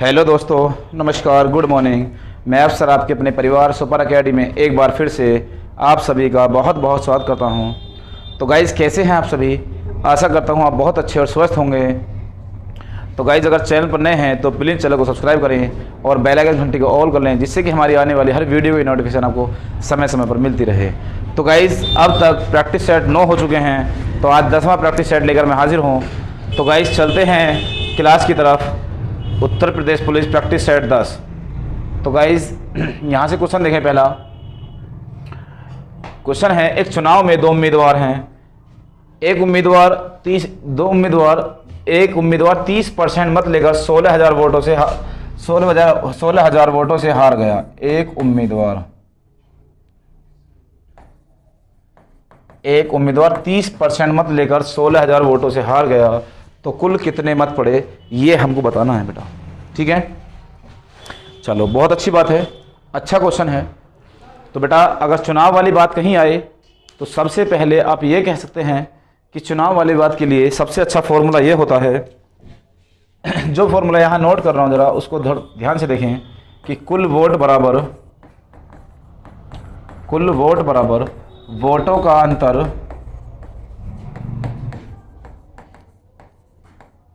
Hello दोस्तों, नमस्कार, good morning. मैं अफसर आपके अपने परिवार सुपर अकेडमी में एक बार फिर से आप सभी का बहुत बहुत स्वागत करता हूं। तो गाइज़, कैसे हैं आप सभी? आशा करता हूं आप बहुत अच्छे और स्वस्थ होंगे। तो गाइज़, अगर चैनल पर नए हैं तो प्लीज़ चैनल को सब्सक्राइब करें और बेल आइकन घंटी को ऑल कर लें, जिससे कि हमारी आने वाली हर वीडियो की नोटिफिकेशन आपको समय समय पर मिलती रहे। तो गाइज़, अब तक प्रैक्टिस सेट 9 हो चुके हैं, तो आज 10वां प्रैक्टिस सेट लेकर मैं हाजिर हूँ। तो गाइज़, चलते हैं क्लास की तरफ। Uttar Pradesh police practice set 10। तो गाइज़, यहाँ से क्वेश्चन देखें। पहला क्वेश्चन है, एक चुनाव में दो उम्मीदवार हैं। एक उम्मीदवार 30% मत लेकर 16,000 वोटों से 16,000 वोटों से हार गया। एक उम्मीदवार 30% मत लेकर 16,000 वोटों से हार गया, तो कुल कितने मत पड़े, ये हमको बताना है बेटा। ठीक है, चलो, बहुत अच्छी बात है, अच्छा क्वेश्चन है। तो बेटा, अगर चुनाव वाली बात कहीं आए तो सबसे पहले आप ये कह सकते हैं कि चुनाव वाली बात के लिए सबसे अच्छा फॉर्मूला ये होता है, जो फॉर्मूला यहाँ नोट कर रहा हूँ, ज़रा उसको ध्यान से देखें कि कुल वोट बराबर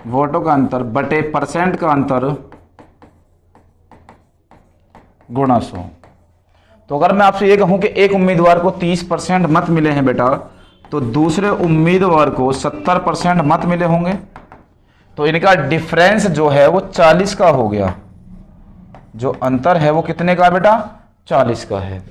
वोटों का अंतर बटे परसेंट का अंतर गुणा 100। तो अगर मैं आपसे ये कहूं कि एक उम्मीदवार को 30% मत मिले हैं बेटा, तो दूसरे उम्मीदवार को 70% मत मिले होंगे, तो इनका डिफरेंस जो है वो 40 का हो गया। जो अंतर है वो कितने का बेटा? 40 का है।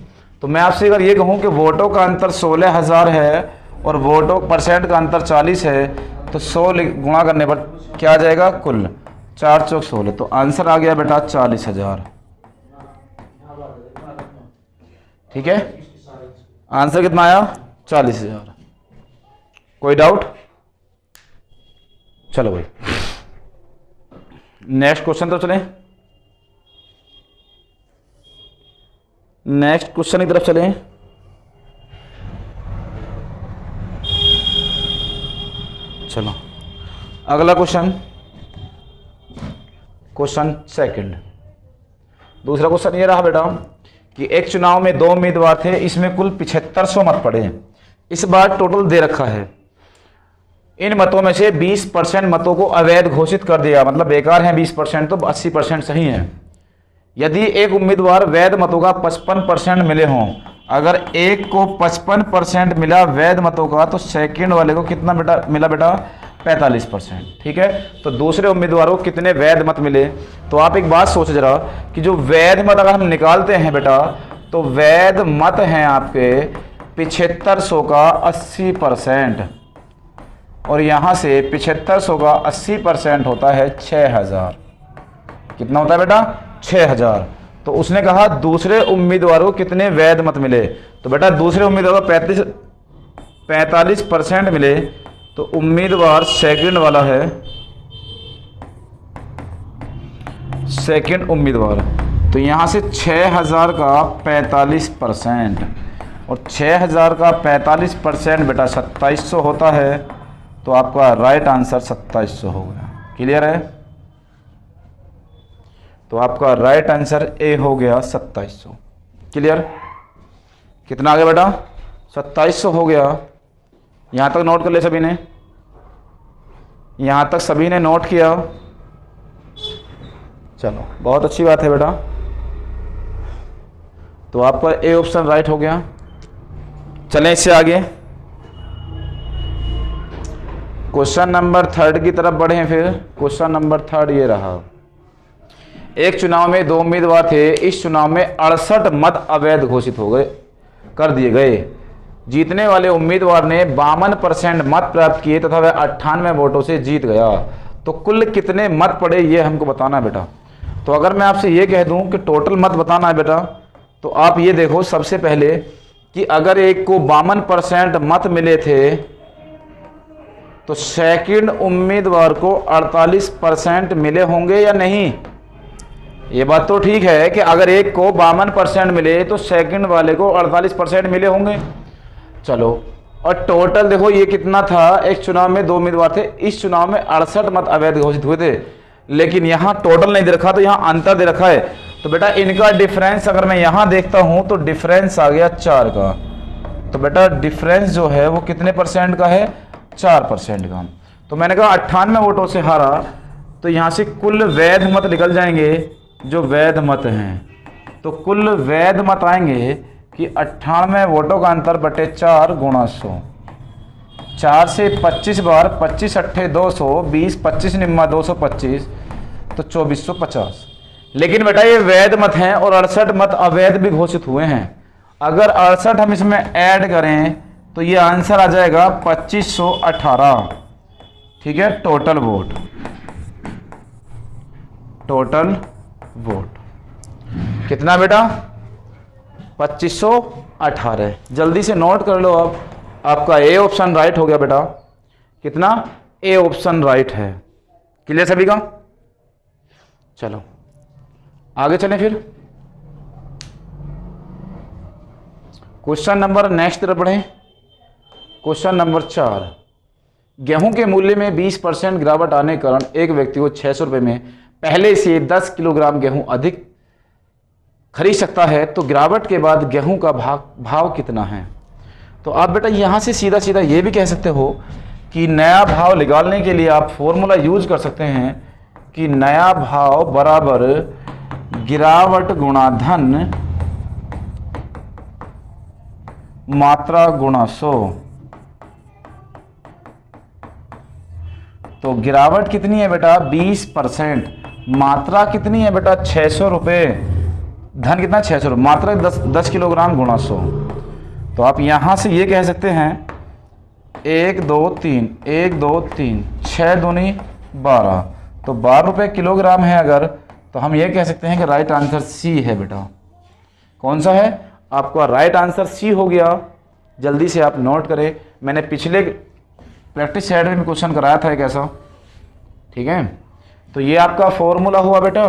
तो मैं आपसे अगर ये कहूं कि वोटों का अंतर 16,000 है और वोटों परसेंट का अंतर 40 है, तो 100 गुणा करने पर क्या आ जाएगा? कुल 4 चौक 16। तो आंसर आ गया बेटा 40,000। ठीक है, आंसर कितना आया? 40,000। कोई डाउट? चलो भाई, नेक्स्ट क्वेश्चन तो चलें। नेक्स्ट क्वेश्चन की तरफ चलें। चलो, अगला क्वेश्चन सेकंड। दूसरा क्वेश्चन ये रहा बेटा कि एक चुनाव में दो उम्मीदवार थे, इसमें कुल 7500 मत पड़े। इस बार टोटल दे रखा है, इन मतों में से 20% मतों को अवैध घोषित कर दिया, मतलब बेकार हैं 20%, तो 80% सही है। यदि एक उम्मीदवार वैध मतों का 55% मिले हों, अगर एक को 55% मिला वैध मतों का, तो सेकंड वाले को कितना बेटा मिला बेटा? 45%। ठीक है, तो दूसरे उम्मीदवारों को कितने वैध मत मिले? तो आप एक बात सोच जरा कि जो वैध मत अगर हम निकालते हैं बेटा, तो वैध मत हैं आपके 7500 का 80%, और यहाँ से 7500 का 80% होता है 6,000। कितना होता है बेटा? 6,000। तो उसने कहा दूसरे उम्मीदवारों को कितने वैध मत मिले, तो बेटा दूसरे उम्मीदवार को 45% मिले, तो उम्मीदवार सेकंड वाला है, सेकंड उम्मीदवार। तो यहाँ से 6,000 का 45%, और 6,000 का 45% बेटा 2700 होता है। तो आपका राइट आंसर 2700 हो गया। क्लियर है? तो आपका राइट आंसर ए हो गया 2700। क्लियर? कितना आ गया बेटा? 2700 हो गया। यहाँ तक नोट कर ले सभी ने? यहाँ तक सभी ने नोट किया? चलो, बहुत अच्छी बात है बेटा। तो आपका ए ऑप्शन राइट हो गया। चलें इससे आगे, क्वेश्चन नंबर 3 की तरफ बढ़े। फिर क्वेश्चन नंबर 3 ये रहा, एक चुनाव में दो उम्मीदवार थे, इस चुनाव में 68 मत अवैध घोषित कर दिए गए। जीतने वाले उम्मीदवार ने 52% मत प्राप्त किए तथा वह 98 वोटों से जीत गया। तो कुल कितने मत पड़े, ये हमको बताना है बेटा। तो अगर मैं आपसे ये कह दूं कि टोटल मत बताना है बेटा, तो आप ये देखो सबसे पहले कि अगर एक को 52% मत मिले थे, तो सेकंड उम्मीदवार को 48% मिले होंगे या नहीं? ये बात तो ठीक है कि अगर एक को 52% मिले तो सेकंड वाले को 48% मिले होंगे। चलो, और टोटल देखो ये कितना था। एक चुनाव में दो उम्मीदवार थे, इस चुनाव में 68 मत अवैध घोषित हुए थे, लेकिन यहाँ टोटल नहीं दे रखा, तो यहाँ अंतर दे रखा है। तो बेटा इनका डिफरेंस अगर मैं यहाँ देखता हूँ तो डिफरेंस आ गया 4 का। तो बेटा डिफरेंस जो है वो कितने परसेंट का है? 4% का। तो मैंने कहा 98 वोटों से हारा, तो यहाँ से कुल वैध मत निकल जाएंगे जो वैध मत हैं। तो कुल वैध मत आएंगे कि 98 वोटों का अंतर बटे 4 गुणा 100। 4 से 25 बार, 25 अट्ठे 200, 20 25 निम्मा 225, तो 2450। लेकिन बेटा ये वैध मत हैं और 68 मत अवैध भी घोषित हुए हैं। अगर 68 हम इसमें ऐड करें तो ये आंसर आ जाएगा 2518। ठीक है, टोटल वोट, टोटल वोट कितना बेटा? 2518। जल्दी से नोट कर लो आप, आपका ए ऑप्शन राइट हो गया बेटा। कितना? ए ऑप्शन राइट है। क्लियर सभी का? चलो आगे चलें फिर। क्वेश्चन नंबर नेक्स्ट तरफ बढ़े। क्वेश्चन नंबर 4, गेहूं के मूल्य में 20% गिरावट आने के कारण एक व्यक्ति को 600 रुपये में पहले से 10 किलोग्राम गेहूं अधिक खरीद सकता है, तो गिरावट के बाद गेहूं का भाव कितना है? तो आप बेटा यहाँ से सीधा सीधा ये भी कह सकते हो कि नया भाव निकालने के लिए आप फॉर्मूला यूज कर सकते हैं कि नया भाव बराबर गिरावट गुणा धन मात्रा गुणा 100। तो गिरावट कितनी है बेटा? 20%। मात्रा कितनी है बेटा? 600 रुपये। धन कितना? 600 रुपये। मात्रा 10 किलोग्राम गुणा 100। तो आप यहां से ये कह सकते हैं 1 2 3 1 2 3 6 दूनी 12, तो 12 रुपये किलोग्राम है अगर, तो हम ये कह सकते हैं कि राइट आंसर सी है बेटा। कौन सा है? आपका राइट आंसर सी हो गया। जल्दी से आप नोट करें, मैंने पिछले प्रैक्टिस सेट में क्वेश्चन कराया था एक ऐसा। ठीक है, तो ये आपका फॉर्मूला हुआ बेटा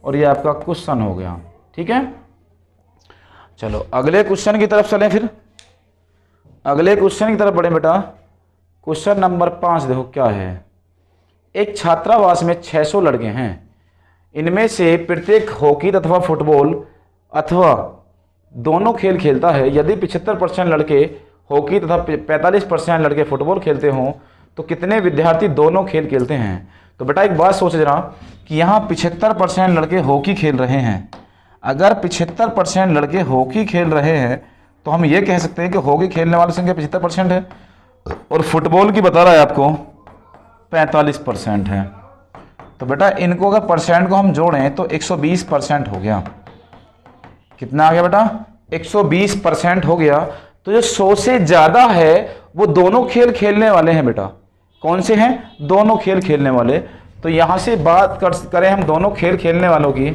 और ये आपका क्वेश्चन हो गया। ठीक है, चलो अगले क्वेश्चन की तरफ चलें। फिर अगले क्वेश्चन की तरफ बढ़े बेटा। क्वेश्चन नंबर 5 देखो क्या है। एक छात्रावास में 600 लड़के हैं, इनमें से प्रत्येक हॉकी अथवा फुटबॉल अथवा दोनों खेल खेलता है। यदि 75% लड़के हॉकी तथा 45% लड़के फुटबॉल खेलते हों तो कितने विद्यार्थी दोनों खेल खेलते हैं? तो बेटा एक बात सोच जरा कि यहाँ 75% लड़के हॉकी खेल रहे हैं। अगर 75% लड़के हॉकी खेल रहे हैं तो हम ये कह सकते हैं कि हॉकी खेलने वाली संख्या 75% है और फुटबॉल की बता रहा है आपको 45% है। तो बेटा इनको अगर परसेंट को हम जोड़ें तो 120% हो गया। कितना आ गया बेटा? 120% हो गया। तो जो 100 से ज़्यादा है वो दोनों खेल खेलने वाले हैं बेटा। कौन से हैं? दोनों खेल खेलने वाले। तो यहाँ से बात करें हम दोनों खेल खेलने वालों की,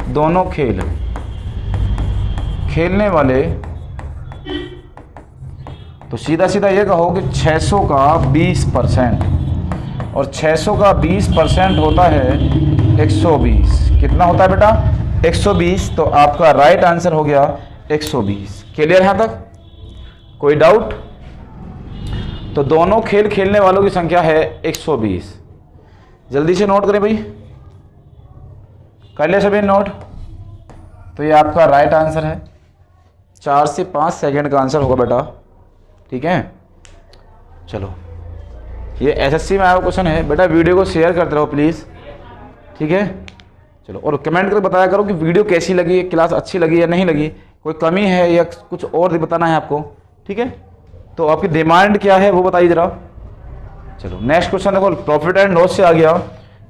दोनों खेल खेलने वाले, तो सीधा सीधा ये कहो कि 600 का 20% और 600 का 20% होता है 120। कितना होता है बेटा? 120। तो आपका राइट आंसर हो गया 120। क्लियर है यहाँ तक? कोई डाउट? तो दोनों खेल खेलने वालों की संख्या है 120। जल्दी से नोट करें भाई, कर ले सभी नोट। तो ये आपका राइट आंसर है। 4 से 5 सेकंड का आंसर होगा बेटा। ठीक है, चलो ये एसएससी में आया क्वेश्चन है बेटा। वीडियो को शेयर करते रहो प्लीज़। ठीक है, चलो और कमेंट करके बताया करो कि वीडियो कैसी लगी, क्लास अच्छी लगी या नहीं लगी, कोई कमी है या कुछ और बताना है आपको। ठीक है, तो आपकी डिमांड क्या है वो बताइए जरा। चलो नेक्स्ट क्वेश्चन देखो। प्रॉफिट एंड लॉस से आ गया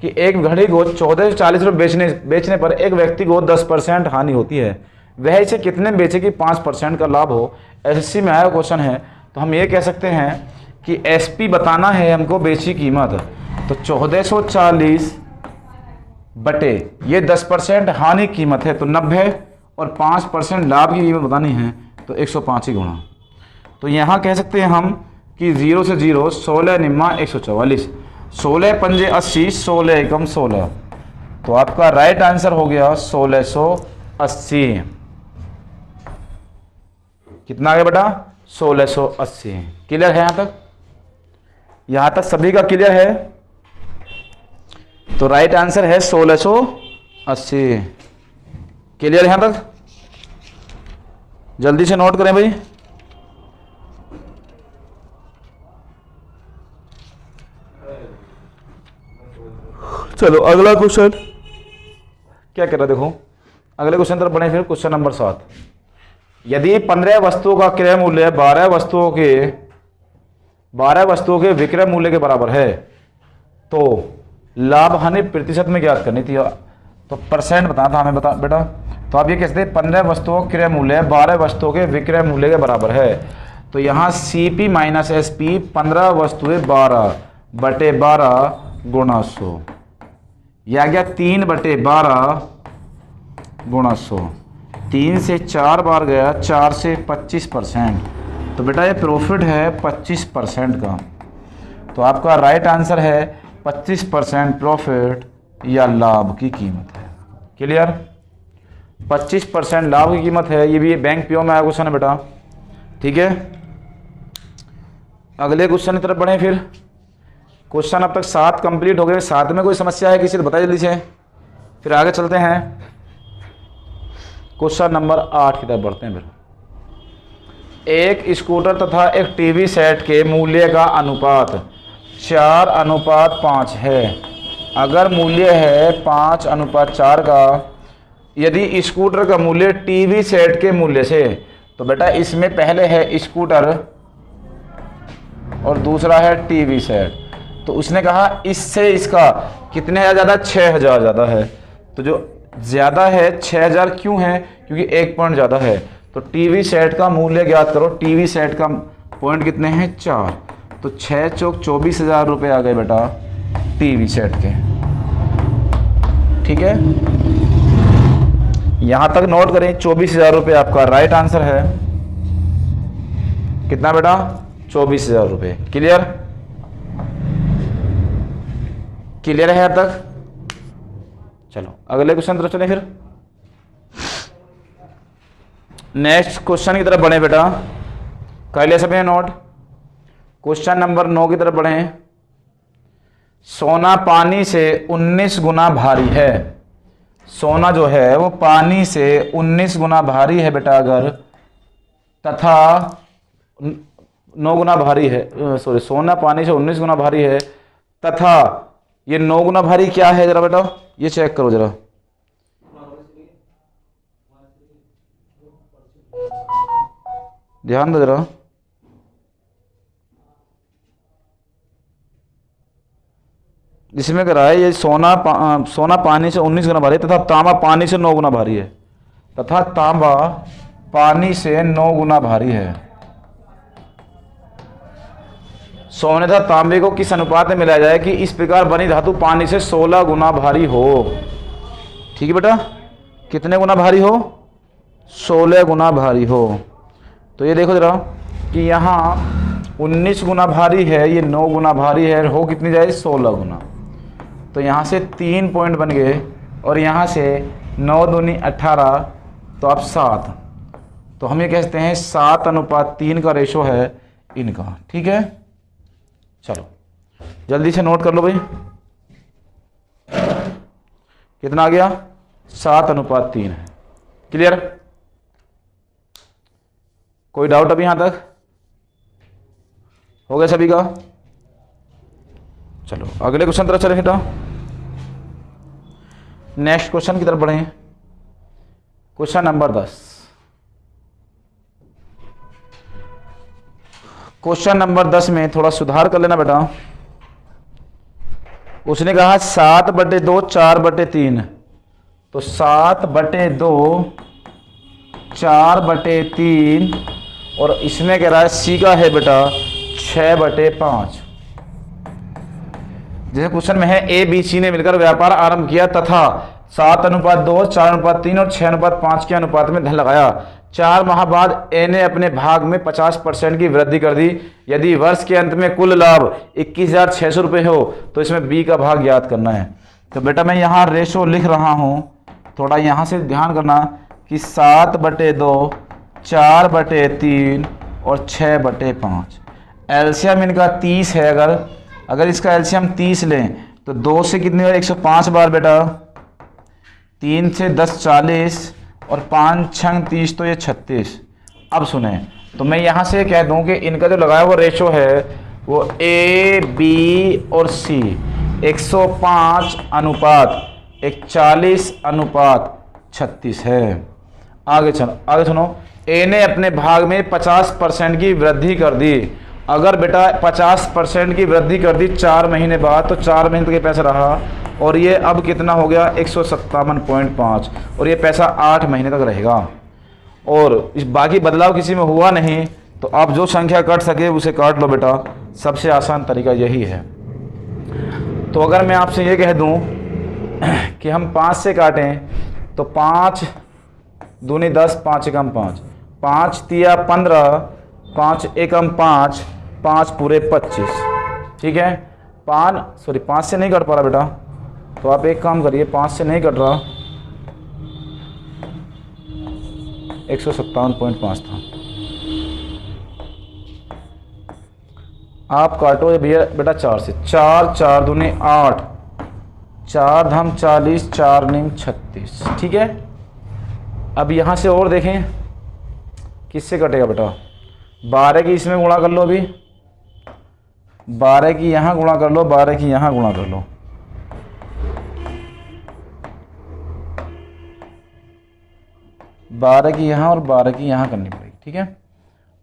कि एक घड़ी को 1440 रुपये बेचने पर एक व्यक्ति को 10% हानि होती है, वह इसे कितने बेचे कि 5% का लाभ हो? एसएससी में आया क्वेश्चन है। तो हम ये कह सकते हैं कि एसपी बताना है हमको, बेची कीमत। तो 1440 बटे ये 10% हानि कीमत है तो 90 और 5% लाभ की कीमत बतानी है तो 105 ही गुणा। तो यहाँ कह सकते हैं हम कि 0 से 0 16 निम्मा 144, 16 पंजे 80, 16 एकम 16। तो आपका राइट आंसर हो गया 1680। कितना आ गया बेटा? 1680। क्लियर है यहाँ तक? यहाँ तक सभी का क्लियर है? तो राइट आंसर है 1680। क्लियर यहां तक? जल्दी से नोट करें भाई। चलो अगला क्वेश्चन क्या कर रहा है देखो, अगले क्वेश्चन तरफ बढ़े। फिर क्वेश्चन नंबर 7, यदि 15 वस्तुओं का क्रय मूल्य 12 वस्तुओं के विक्रय मूल्य के बराबर है तो लाभ हानि प्रतिशत में ज्ञात करनी थी। तो परसेंट बताना था हमें बेटा। तो आप ये कह सकते हैं 15 वस्तुओं का क्रय मूल्य 12 वस्तुओं के विक्रय मूल्य के बराबर है। तो यहाँ CP माइनस SP 15 वस्तुएं 12/12 गुणा 100, यह आ गया 3/12 गुणा 100। 3 से 4 बार गया, 4 से 25%। तो बेटा ये प्रॉफिट है 25% का। तो आपका राइट आंसर है 25% प्रॉफिट या लाभ की कीमत है। क्लियर? 25% लाभ की कीमत है। ये भी बैंक पीओ में आया क्वेश्चन है बेटा। ठीक है, अगले क्वेश्चन की तरफ बढ़े। फिर क्वेश्चन अब तक 7 कंप्लीट हो गए। 7 में कोई समस्या है किसी से बताइए जल्दी से, फिर आगे चलते हैं। क्वेश्चन नंबर 8 की तरफ बढ़ते हैं। फिर एक स्कूटर तथा एक टीवी सेट के मूल्य का अनुपात 4:5 है। अगर मूल्य है 5:4 का, यदि स्कूटर का मूल्य टीवी सेट के मूल्य से, तो बेटा इसमें पहले है स्कूटर और दूसरा है टीवी सेट। तो उसने कहा इससे इसका कितने हज़ार ज़्यादा, 6000 ज़्यादा है। तो जो ज़्यादा है 6000 क्यों है? क्योंकि 1 पॉइंट ज़्यादा है। तो टीवी सेट का मूल्य ज्ञात करो। टीवी सेट का पॉइंट कितने हैं? 4। तो 6 चौक 24,000 रुपये आ गए बेटा टीवी सेट के। ठीक है, यहां तक नोट करें। 24,000 रुपये आपका राइट आंसर है। कितना बेटा? 24,000 रुपये। क्लियर? क्लियर है अब तक? चलो अगले क्वेश्चन तरफ चलें। फिर नेक्स्ट क्वेश्चन की तरफ बढ़े बेटा। कर लिया सभी नोट? क्वेश्चन नंबर 9 की तरफ बढ़े। सोना पानी से 19 गुना भारी है। सोना जो है वो पानी से 19 गुना भारी है बेटा अगर, तथा 9 गुना भारी है, सॉरी, सोना पानी से 19 गुना भारी है तथा ये 9 गुना भारी क्या है जरा बेटा ये चेक करो जरा। ध्यान दो जरा। इसमें कह रहा है ये सोना पानी से 19 गुना भारी है तथा तांबा पानी से 9 गुना भारी है। तथा तांबा पानी से 9 गुना भारी है। सोने तथा तांबे को किस अनुपात में मिलाया जाए कि इस प्रकार बनी धातु पानी से 16 गुना भारी हो? ठीक है बेटा, कितने गुना भारी हो? 16 गुना भारी हो। तो ये देखो जरा कि यहाँ 19 गुना भारी है, ये 9 गुना भारी है, हो कितनी जाए? 16 गुना। तो यहाँ से 3 पॉइंट बन गए और यहाँ से 9 दूनी 18, तो अब 7। तो हम ये कहते हैं 7:3 का रेशो है इनका। ठीक है, चलो जल्दी से नोट कर लो भाई। कितना आ गया? 7:3 है। क्लियर? कोई डाउट अभी यहां तक? हो गया सभी का? चलो अगले क्वेश्चन तरफ चले बेटा। नेक्स्ट क्वेश्चन की तरफ बढ़े। Question number 10। क्वेश्चन नंबर 10 में थोड़ा सुधार कर लेना बेटा। उसने कहा 7/2 4/3। तो 7/2 4/3 और इसमें कह रहा है सी का है बेटा 6/5। जैसे क्वेश्चन में है ए बी सी ने मिलकर व्यापार आरंभ किया तथा 7:2 4:3 और 6:5 के अनुपात में धन लगाया। 4 माह बाद ए ने अपने भाग में 50% की वृद्धि कर दी। यदि वर्ष के अंत में कुल लाभ 21,600 रुपये हो तो इसमें बी का भाग ज्ञात करना है। तो बेटा मैं यहाँ रेशो लिख रहा हूँ, थोड़ा यहाँ से ध्यान करना कि 7/2 4/3 और 6/5। एलसीएम इनका 30 है। अगर इसका एलसीएम 30 लें तो 2 से कितनी बार 105 बार बेटा, 3 से 10 40 और 5 6 30, तो ये 36। अब सुने, तो मैं यहाँ से कह दूँ कि इनका जो लगाया हुआ रेशो है वो A B और C 105 अनुपात 41 अनुपात 36 है। आगे सुनो, ए ने अपने भाग में 50% की वृद्धि कर दी। अगर बेटा 50% की वृद्धि कर दी 4 महीने बाद, तो 4 महीने तक ये पैसा रहा, और ये अब कितना हो गया 157.5, और ये पैसा 8 महीने तक रहेगा। और इस बाकी बदलाव किसी में हुआ नहीं, तो आप जो संख्या काट सके उसे काट लो बेटा, सबसे आसान तरीका यही है। तो अगर मैं आपसे ये कह दूं कि हम 5 से काटें, तो 5 दूनी 10, 5 एकम 5, 5 तिया 15, 5 एकम 5, 5 पूरे 25। ठीक है, 5 से नहीं कट पा रहा बेटा, तो आप एक काम करिए, 5 से नहीं कट रहा, 157.5 था। आप काटो ये भैया बेटा 4 से, 4 4 दूनी 8, 4 धाम 40, 4 नीम 36। ठीक है, अब यहाँ से और देखें किससे कटेगा बेटा, 12 की इसमें गुणा कर लो, अभी 12 की यहाँ गुणा कर लो, 12 की यहाँ गुणा कर लो, 12 की यहाँ और 12 की यहाँ करनी पड़ेगी। ठीक है,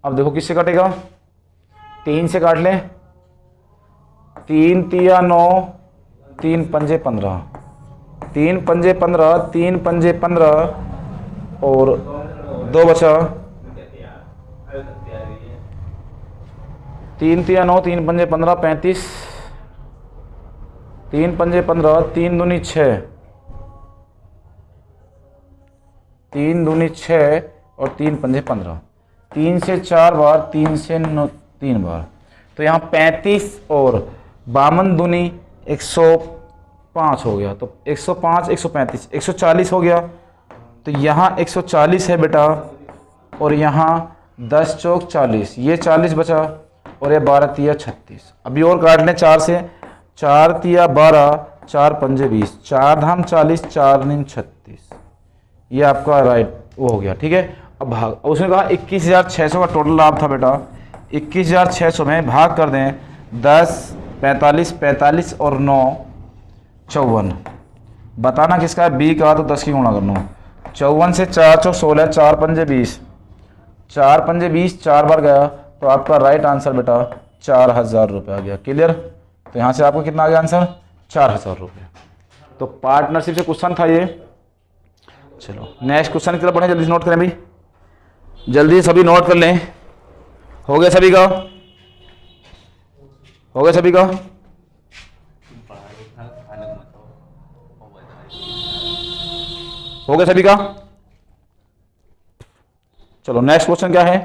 अब देखो किससे कटेगा, 3 से काट लें, 3 तिया 9, 3 पंजे 15, 3 पंजे 15, 3 पंजे 15 और 2 बचा, 3 तिया 9, 3 पंजे 15, 35, 3 पंजे 15, 3 दूनी 6, 3 दूनी 6 और 3 पंजे 15, 3 से 4 बार, 3 से 9 3 बार, तो यहाँ 35 और 52 दूनी 105 हो गया, तो 105 135 140 हो गया। तो यहाँ 140 है बेटा, और यहाँ 10 चौक 40, ये 40 बचा, और ये 12 तिया 36। अभी और काट लें 4 से, 4 तिया 12, 4 पंजे 20, 4 धाम 40, 4 नीम 36, ये आपका राइट वो हो गया। ठीक है, अब भाग, उसने कहा 21,600 का टोटल लाभ था बेटा, 21,600 में भाग कर दें 10, 45 45 और 9 54। बताना किसका है, बी का, तो 10 की गुणा कर लो, 54 से 4 चौक 16, 4 पंजे 20, 4 पंजे 20 4 बार गया, तो आपका राइट आंसर बेटा 4,000 रुपये आ गया। क्लियर, तो यहाँ से आपको कितना आ गया आंसर, 4,000 रुपये। तो पार्टनरशिप से क्वेश्चन था ये। चलो नेक्स्ट क्वेश्चन की तरफ बढ़े, जल्दी से नोट करें भाई, जल्दी सभी नोट कर लें। हो गया सभी का, हो गया सभी का, हो गया सभी का। चलो नेक्स्ट क्वेश्चन क्या है,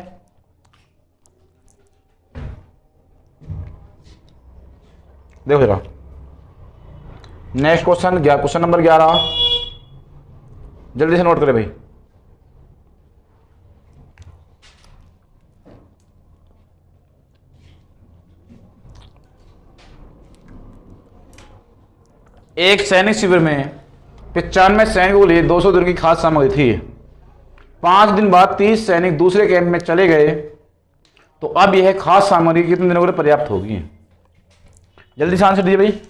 देखो जरा, नेक्स्ट क्वेश्चन क्वेश्चन नंबर 11, जल्दी से नोट करें भाई। एक सैनिक शिविर में 95 सैनिकों के लिए 200 दिन की खाद्य सामग्री थी। 5 दिन बाद 30 सैनिक दूसरे कैंप में चले गए, तो अब यह खाद्य सामग्री कितने दिनों के लिए पर्याप्त होगी। जल्दी से आंसर दीजिए भाई।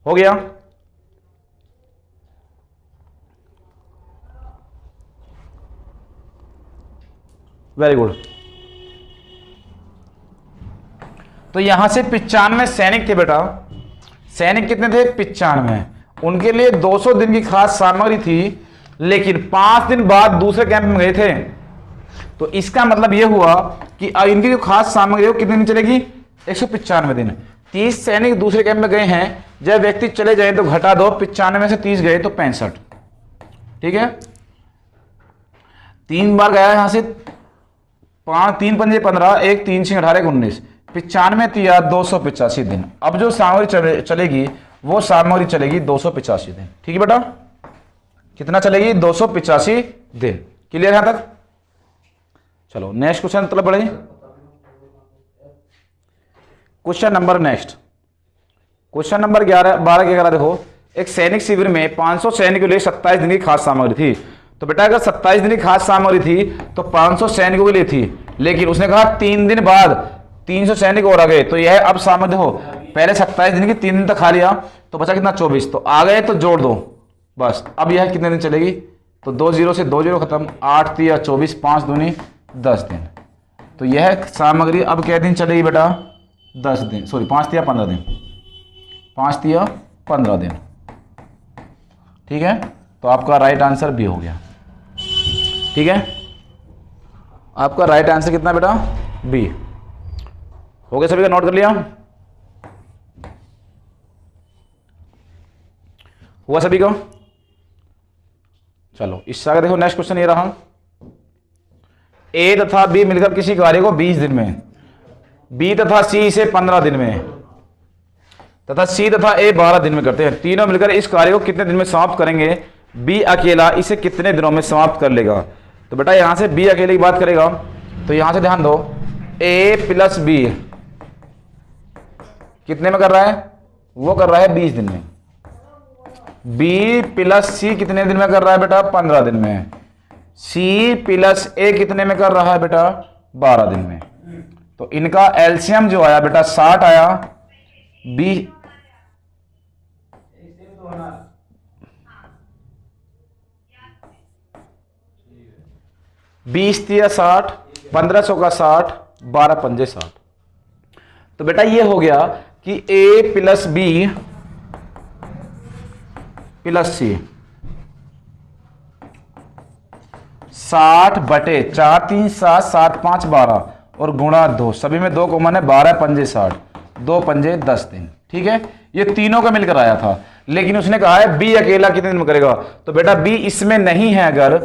हो गया, वेरी गुड। तो यहां से 95 सैनिक थे बेटा, सैनिक कितने थे 95, उनके लिए 200 दिन की खाद्य सामग्री थी, लेकिन 5 दिन बाद दूसरे कैंप में गए थे। तो इसका मतलब यह हुआ कि इनकी जो खाद्य सामग्री है वो कितने दिन चलेगी, 195 दिन। 30 सैनिक दूसरे कैंप में गए हैं, जब व्यक्ति चले जाए तो घटा दो, 95 में से 30 गए तो 65। ठीक है, 3 बार गया यहां से, 5 3 पंजे 15, 1 3 6 18 19, 95 तिया 285 दिन। अब जो सामग्री चलेगी वो सामग्री चलेगी 285 दिन। ठीक है बेटा, कितना चलेगी 285 दिन। क्लियर यहां तक। चलो नेक्स्ट क्वेश्चन तरफ बढ़े। Question number next, question number 12 क्या करा, देखो एक सैनिक शिविर में 500 सैनिकों के लिए 27 दिन की खाद्य सामग्री थी। तो बेटा अगर 27 दिन की खाद्य सामग्री थी तो 500 सैनिकों के लिए थी, लेकिन उसने कहा 3 दिन बाद 300 सैनिक और आ गए, तो यह अब सामग्री देखो पहले 27 दिन की 3 दिन तक खा लिया तो बचा कितना 24, तो आ गए तो जोड़ दो बस। अब यह कितने दिन चलेगी, तो 2 0 से 2 0 खत्म, 8 3 24, 5 दूनी 10 दिन। तो यह सामग्री अब क्या दिन चलेगी बेटा, 10 दिन, सॉरी 5 3 15 दिन, 5 3 15 दिन। ठीक है, तो आपका राइट आंसर बी हो गया। ठीक है, आपका राइट आंसर कितना बेटा, बी हो गया। सभी का नोट कर लिया, हुआ सभी को। चलो इससे आगे देखो नेक्स्ट क्वेश्चन ये रहा, ए तथा बी मिलकर किसी कार्य को 20 दिन में, बी तथा सी इसे 15 दिन में, तथा सी तथा ए 12 दिन में करते हैं। तीनों मिलकर इस कार्य को कितने दिन में समाप्त करेंगे, बी अकेला इसे कितने दिनों में समाप्त कर लेगा। तो बेटा यहां से बी अकेले की बात करेगा, तो यहां से ध्यान दो, ए प्लस बी कितने में कर रहा है, वो कर रहा है 20 दिन में। बी प्लस सी कितने दिन में कर रहा है बेटा, 15 दिन में। सी प्लस ए कितने में कर रहा है बेटा, 12 दिन में। तो इनका एलसीएम जो आया बेटा 60 आया, बी 20 3 60, 1500 का 60, 12 पंजे 60। तो बेटा ये हो गया कि ए प्लस बी प्लस सी 60 बटे 4 3 7 7 5 12 और गुणा 2, सभी में 2 कॉमन है, 12 पंजे 60, 2 पंजे 10 दिन। ठीक है, ये तीनों का मिलकर आया था, लेकिन उसने कहा है बी अकेला कितने दिन में करेगा। तो बेटा बी इसमें नहीं है अगर,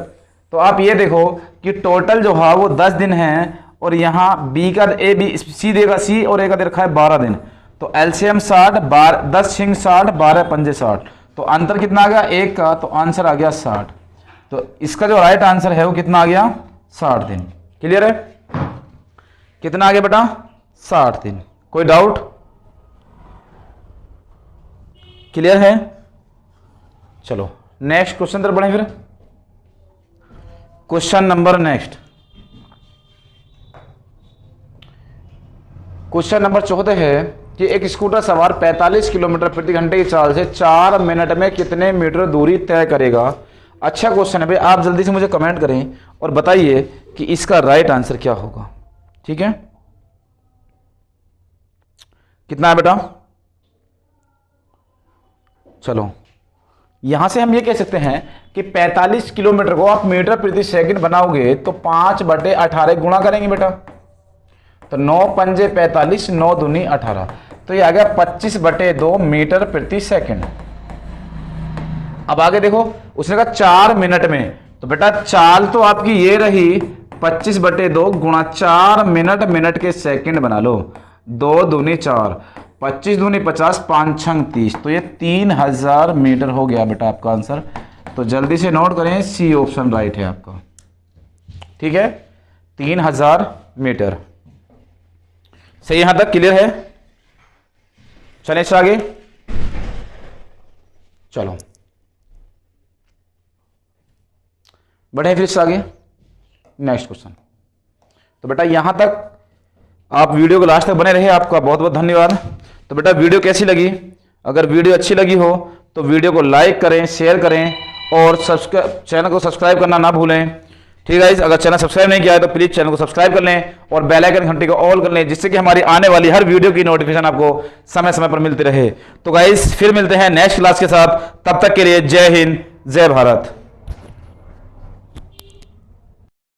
तो आप ये देखो कि टोटल जो है वो 10 दिन है, और यहां बी का ए बी सी देगा, सी और ए का दे रखा है 12 दिन। तो एलसीएम 60, 10 छिंग 60, 12 पंजे 60, तो अंतर कितना आ गया 1 का, तो आंसर आ गया 60। तो इसका जो राइट आंसर है वो कितना आ गया, 60 दिन। क्लियर है, कितना आ गया बेटा, 60 दिन। कोई डाउट, क्लियर है। चलो नेक्स्ट क्वेश्चन तरफ बढ़े फिर। Question number next, question number 14 है कि एक स्कूटर सवार 45 किलोमीटर प्रति घंटे की चाल से 4 मिनट में कितने मीटर दूरी तय करेगा। अच्छा क्वेश्चन है भाई, आप जल्दी से मुझे कमेंट करें और बताइए कि इसका राइट आंसर क्या होगा। ठीक है, कितना है बेटा, चलो यहां से हम ये कह सकते हैं कि 45 किलोमीटर को आप मीटर प्रति सेकंड बनाओगे तो 5 बटे 18 गुणा करेंगे बेटा, तो 9 पंजे 45, 9 दूनी 18, तो ये आ गया 25 बटे 2 मीटर प्रति सेकंड। अब आगे देखो, उसने कहा 4 मिनट में, तो बेटा चाल तो आपकी ये रही 25 बटे 2 गुणा 4 मिनट, मिनट के सेकंड बना लो, 2 दूनी 4, 25 दूनी 50, 5 छंग 30, तो ये 3000 मीटर हो गया बेटा आपका आंसर। तो जल्दी से नोट करें, सी ऑप्शन राइट है आपका। ठीक है, 3000 मीटर सही, यहां तक क्लियर है। चलें इससे आगे, चलो बढ़े फिर इससे आगे नेक्स्ट क्वेश्चन। तो बेटा यहां तक आप वीडियो को लास्ट तक बने रहे, आपका बहुत बहुत धन्यवाद। तो बेटा वीडियो कैसी लगी, अगर वीडियो अच्छी लगी हो तो वीडियो को लाइक करें, शेयर करें और चैनल को सब्सक्राइब करना ना भूलें। ठीक है, अगर चैनल सब्सक्राइब नहीं किया है तो प्लीज चैनल को सब्सक्राइब कर लें और बेल आइकन घंटी को ऑल कर लें, जिससे कि हमारी आने वाली हर वीडियो की नोटिफिकेशन आपको समय समय पर मिलती रहे। तो गाइस फिर मिलते हैं नेक्स्ट क्लास के साथ, तब तक के लिए जय हिंद, जय भारत।